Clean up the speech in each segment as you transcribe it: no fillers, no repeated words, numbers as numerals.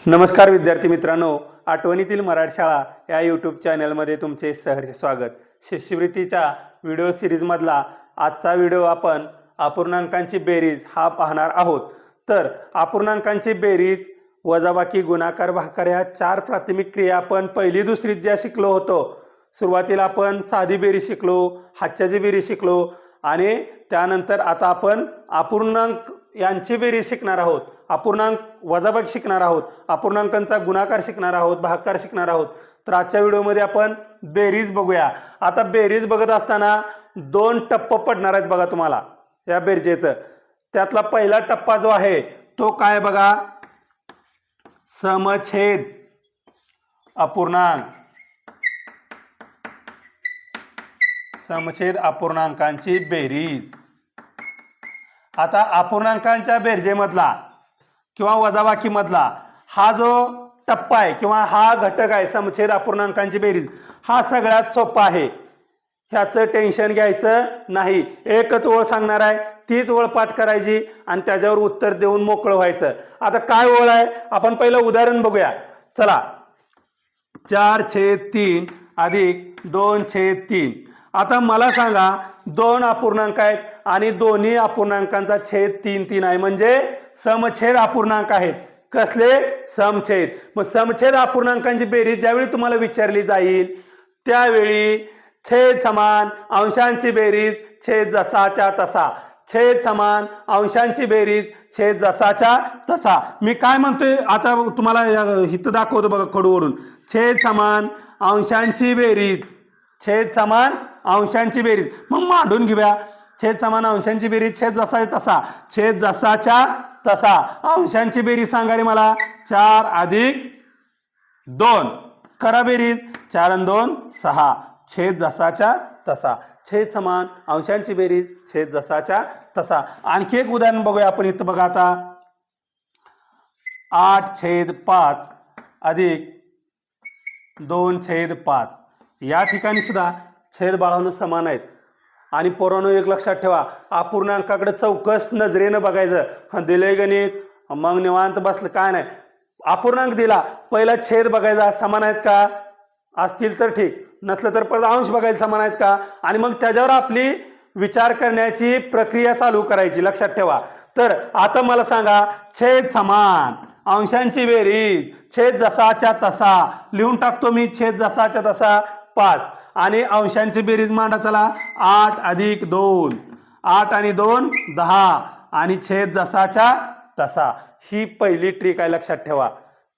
नमस्कार विद्यार्थी मित्रांनो, आठवणीतील मराठी शाळा या यूट्यूब चॅनलमध्ये तुमचे सहर्ष स्वागत। शिष्यवृत्तीच्या व्हिडिओ सिरीजमधला आजचा व्हिडिओ आपण अपूर्णांकांची बेरीज हा पाहणार आहोत। तर अपूर्णांकांची बेरीज, वजाबाकी, गुणाकार, भागाकार ह्या चार प्राथमिक क्रिया आपण पहिली दुसरीत ज्या शिकलो होतो। सुरुवातीला आपण साधी बेरीज शिकलो, हातच्याची बेरीज शिकलो आणि त्यानंतर आता आपण अपूर्णांक यांची बेरीज शिकणार आहोत, अपूर्णांक वजाबाकी शिकणार आहोत, अपूर्णांकांचा गुणाकार शिकणार आहोत, भागाकार शिकणार आहोत। तर आजच्या व्हिडिओमध्ये आपण बेरीज बघूया। आता बेरीज बघत असताना दोन टप्पे पडणार आहेत बघा तुम्हाला या बेरजेचं। त्यातला पहिला टप्पा जो आहे तो काय बघा, समछेद अपूर्णांक, समछेद अपूर्णांकांची बेरीज। आता अपूर्णांकांच्या बेरजेमधला किंवा वजाबाकीमधला हा जो टप्पा आहे किंवा हा घटक आहे समछेद अपूर्णांकांची बेरीज, हा सगळ्यात सोपा आहे। ह्याचं टेन्शन घ्यायचं नाही। एकच ओळ सांगणार आहे, तीच ओळ पाठ करायची आणि त्याच्यावर उत्तर देऊन मोकळं व्हायचं। आता काय ओळ आहे आपण पहिलं उदाहरण बघूया। चला, 4/3 अधिक 2/3। आता मला सांगा, दोन अपूर्णांक आहेत आणि दोन्ही अपूर्णांकांचा छेद 3 आहे, म्हणजे समछेद अपूर्णांक आहेत। कसले? समछेद। मग समछेद अपूर्णांकांची बेरीज ज्यावेळी तुम्हाला विचारली जाईल त्यावेळी छेद समान अंशांची बेरीज छेद जसाच्या तसा, छेद समान अंशांची बेरीज छेद जसाच्या तसा। मी काय म्हणतोय आता तुम्हाला इथं दाखवतो बघा खडूवरून। छेद समान अंशांची बेरीज, छेद समान अंशांची बेरीज। मग मांडून घेऊया। छेद समान अंशांची बेरीज छेद जसा तसा, छेद जसाच्या तसा। अंशांची बेरीज सांगा रे मला, 4 अधिक 2 करा बेरीज, 4 आणि 2 6, छेद जसाच्या तसा। छेद समान अंशांची बेरीज छेद जसाच्या तसा। आणखी एक उदाहरण बघूया आपण इथं बघा। आता 8/5 अधिक 2/5 या ठिकाणी सुद्धा छेद बाळांनो समान आहेत। आणि पोरांनो एक लक्षात ठेवा, अपूर्णांकाकडे चौकस नजरेनं बघायचं। दिलंय गणित मग निवांत बसलं काय नाही, अपूर्णांक दिला पहिला छेद बघायचा समान आहेत का, असतील तर ठीक, नसलं तर परत अंश बघायचं समान आहेत का, आणि मग त्याच्यावर आपली विचार करण्याची प्रक्रिया चालू करायची। लक्षात ठेवा। तर आता मला सांगा, छेद समान अंशांची बेरीज छेद जसाच्या तसा लिहून टाकतो मी, छेद जसाच्या तसा 5 आणि अंशांची बेरीज मांडा। चला, 8 अधिक 2, 8 आणि 2 10 आणि छेद जसाच्या तसा। ही पहिली ट्रिक आहे, लक्षात ठेवा।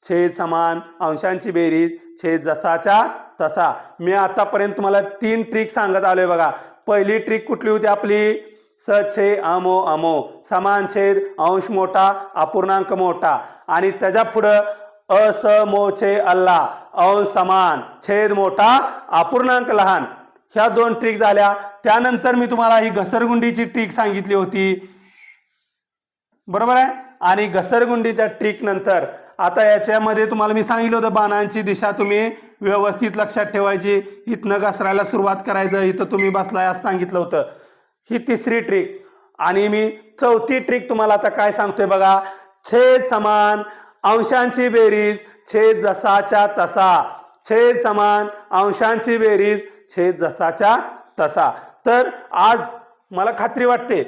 छेद समान अंशांची बेरीज छेद जसाच्या तसा। मी आतापर्यंत तुम्हाला 3 ट्रिक सांगत आलोय बघा। पहिली ट्रिक कुठली होती आपली, सछे अमो अमो, समान छेद अंश मोठा अपूर्णांक मोठा, आणि त्याच्या पुढं असमोचे अल्ला, अंश समान छेद मोठा अपूर्णांक लहान। ह्या 2 ट्रिक झाल्या। त्यानंतर मी तुम्हाला ही घसरगुंडीची ट्रिक सांगितली होती, बरोबर आहे। आणि घसरगुंडीच्या ट्रिक नंतर आता याच्यामध्ये तुम्हाला मी सांगितलं होतं बाणांची दिशा तुम्ही व्यवस्थित लक्षात ठेवायची, इथनं घसरायला सुरुवात करायचं, इथं तुम्ही बसलाय असं सांगितलं होतं। ही तिसरी ट्रिक। आणि मी चौथी ट्रिक तुम्हाला आता काय सांगतोय बघा, छेद समान अंशांची बेरीज छेद जसाच्या तसा, छेद समान अंशांची बेरीज छेद जसाच्या तसा। तर आज मला खात्री वाटते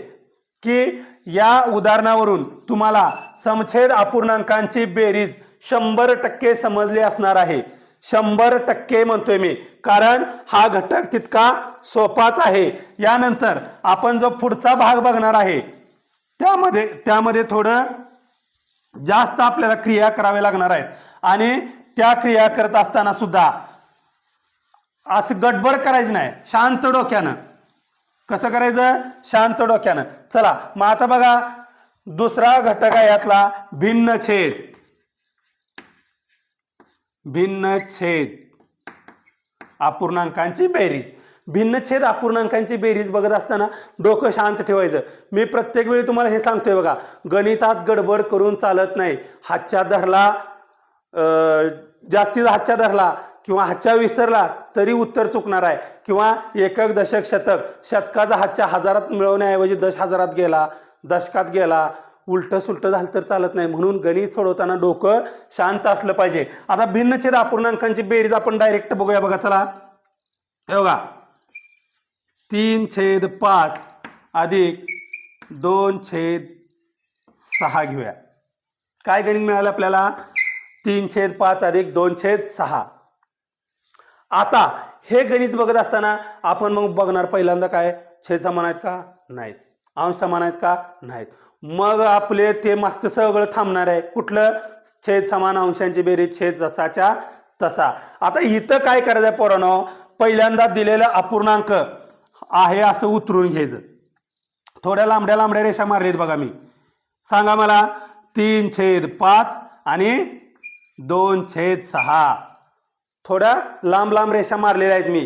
की या उदाहरणावरून तुम्हाला समछेद अपूर्णांकांची बेरीज 100% समजली असणार आहे। 100% म्हणतोय मी, कारण हा घटक तितका सोपाच आहे। यानंतर आपण जो पुढचा भाग बघणार आहे त्यामध्ये थोडं जास्त आपल्याला क्रिया कराव्या लागणार आहेत। आणि त्या क्रिया करत असताना सुद्धा असं गडबड करायची नाही, शांत डोक्यानं। कसं करायचं? शांत डोक्यानं। चला, मग आता बघा दुसरा घटक आहे यातला भिन्न छेद, भिन्न छेद अपूर्णांकांची बेरीज। भिन्न छेद अपूर्णांकांची बेरीज बघत असताना डोकं शांत ठेवायचं। मी प्रत्येक वेळी तुम्हाला हे सांगतोय बघा, गणितात गडबड करून चालत नाही। हातच्या धरला, जास्तीत हातच्या धरला किंवा हातच्या विसरला तरी उत्तर चुकणार आहे, किंवा एकक दशक शतक, शतकाचा हातच्या हजारात मिळवण्याऐवजी 10,000 गेला, दशकात गेला, उलटं सुलटं झालं तर चालत नाही. म्हणून गणित सोडवताना डोकं शांत असलं पाहिजे. आता भिन्नछेद अपूर्णांकांची बेरीज आपण डायरेक्ट बघूया. बघा चला, हे बघा 3/5 अधिक 2/6 घेऊया. काय गणित मिळालं आपल्याला? 3/5 अधिक 2/6. आता हे गणित बघत असताना आपण मग बघणार पहिल्यांदा काय, छेद समान आहेत का? नाहीत. अंश समान आहेत का? नाहीत. मग आपले ते मागचं सगळं थांबणार आहे. कुठलं? छेद समान अंशांची बेरीज, छेद जसाच्या तसा. आता इथं काय करायचं आहे पोरांनो, पहिल्यांदा दिलेलं अपूर्णांक आहे असं उतरून घ्यायचं. थोड्या लांबड्या लांबड्या रेषा मारलीत बघा. मी सांगा मला, 3/5 आणि 2/6. थोड्या लांब लांब रेषा मारलेल्या आहेत. मी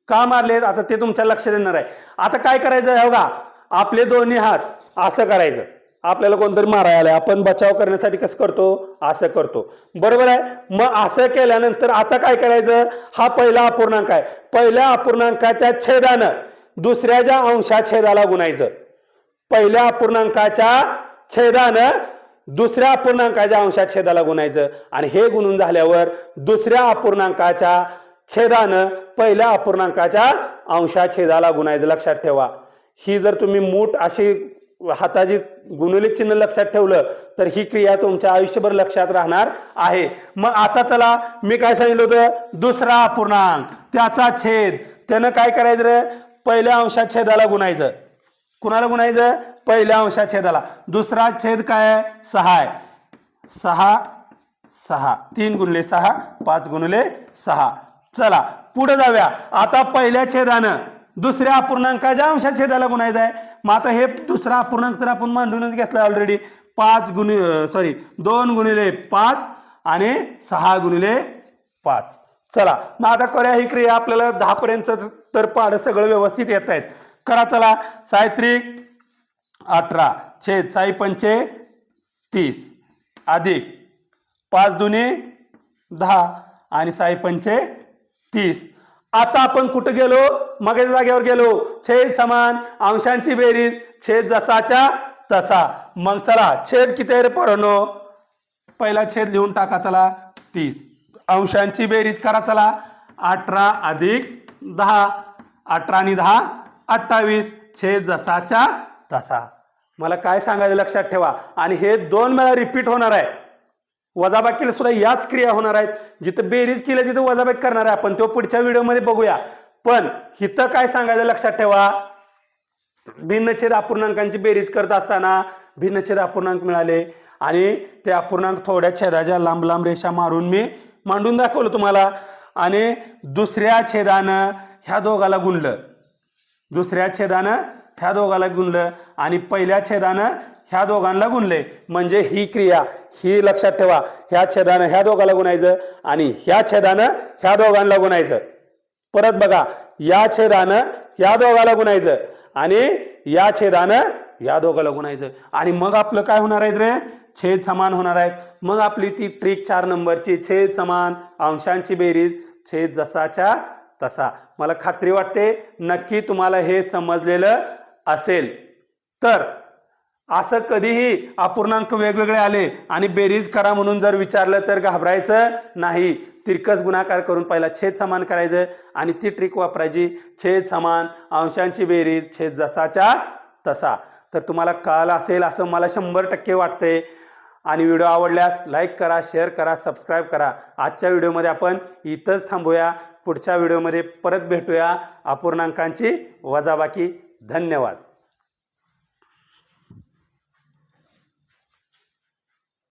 का मारलेत आता ते तुमच्या लक्षात येणार आहे. आता काय करायचं आहे बघा, आपले दोन्ही हात असं करायचं. आपल्याला कोणतरी मारायला आलंय, आपण बचाव करण्यासाठी कसं करतो? असं करतो, बरोबर आहे. मग असं केल्यानंतर आता काय करायचं, हा पहिला अपूर्णांक आहे, पहिल्या अपूर्णांकाच्या छेदानं दुसऱ्याच्या अंशाछेदाला गुणायचं. पहिल्या अपूर्णांकाच्या छेदानं दुसऱ्या अपूर्णांकाच्या अंशाछेदाला गुणायचं. आणि हे गुणून झाल्यावर दुसऱ्या अपूर्णांकाच्या छेदानं पहिल्या अपूर्णांकाच्या अंशाछेदाला गुणायचं. लक्षात ठेवा, ही जर तुम्ही मूठ अशी हाताची गुणिले चिन्ह लक्षात ठेवलं तर ही क्रिया तुमच्या आयुष्यभर लक्षात राहणार आहे. मग आता चला, मी काय सांगितलं होतं, दुसरा अपूर्णांक त्याचा छेद, त्यानं काय करायचं रे, पहिल्या अंशाछेदाला गुणायचं. कुणाला गुणायचं? पहिल्या अंशाछेदाला. दुसरा छेद काय आहे? 6 आहे. 6 6 3 गुणिले 6 5 गुणिले 6. चला पुढे जाऊया. आता पहिल्या छेदानं दुसऱ्या अपूर्णांकाच्या अंशाछेदाला गुणायचं आहे. मग आता हे दुसरा अपूर्णांक तर आपण मांडूनच घेतला ऑलरेडी. 2 गुणिले 5 आणि 6 गुणिले 5. चला मग आता करूया ही क्रिया. आपल्याला 10 पर्यंत तर पाढ सगळं व्यवस्थित येत आहेत. करा चला. साहित्रिक 18 छेद 6 पंचे 30 अधिक 5 दुने 10 आणि 6 पंचे 30. आता आपण कुठं गेलो? मगाच्या जागेवर गेलो. छेद समान अंशांची बेरीज, छेद जसाच्या तसा. मग चला, छेद किती आहे रे पोरांनो? पहिला छेद लिहून टाका चला, 30. अंशांची बेरीज करा चला, 18 अधिक 10. 18 आणि 10 28. छेद जसाच्या तसा. मला काय सांगायचं लक्षात ठेवा. आणि हे 2 वेळा रिपीट होणार आहे. वजाबाकीला सुद्धा याच क्रिया होणार आहेत. जिथं बेरीज केली तिथं वजाबाकी करणार आहे आपण, तो पुढच्या व्हिडिओमध्ये बघूया. पण इथं काय सांगायचं लक्षात ठेवा, भिन्नछेद अपूर्णांकांची बेरीज करत असताना भिन्नछेद अपूर्णांक मिळाले आणि ते अपूर्णांक थोड्या छेदाच्या लांब लांब रेषा मारून मी मांडून दाखवलं तुम्हाला. आणि दुसऱ्या छेदानं ह्या दोघाला गुणलं, दुसऱ्या छेदानं ह्या दोघाला गुणलं आणि पहिल्या छेदानं ह्या दोघांना गुणले. म्हणजे ही क्रिया, ही लक्षात ठेवा, ह्या छेदानं ह्या दोघाला गुणायचं आणि ह्या छेदानं ह्या दोघांना गुणायचं. परत बघा, या छेदानं ह्या दोघाला गुणायचं आणि या छेदानं या दोघाला गुणायचं. आणि मग आपलं काय होणार आहे रे? छेद समान होणार आहेत. मग आपली ती ट्रिक 4 नंबरची, छेद समान अंशांची बेरीज, छेद जसाच्या तसा. मला खात्री वाटते नक्की तुम्हाला हे समजलेलं असेल. तर असं कधीही अपूर्णांक वेगवेगळे आले आणि बेरीज करा म्हणून जर विचारलं तर घाबरायचं नाही. तिरकस गुणाकार करून पहिला छेद समान करायचं आणि ती ट्रिक वापरायची. छेद समान अंशांची बेरीज, छेद जसाच्या तसा. तर तुम्हाला कळालं असेल असं मला 100% वाटतंय. आणि व्हिडिओ आवडल्यास लाईक करा, शेअर करा, सबस्क्राईब करा. आजच्या व्हिडिओमध्ये आपण इथंच थांबूया. पुढच्या व्हिडिओमध्ये परत भेटूया. अपूर्णांकांची वजाबाकी. धन्यवाद.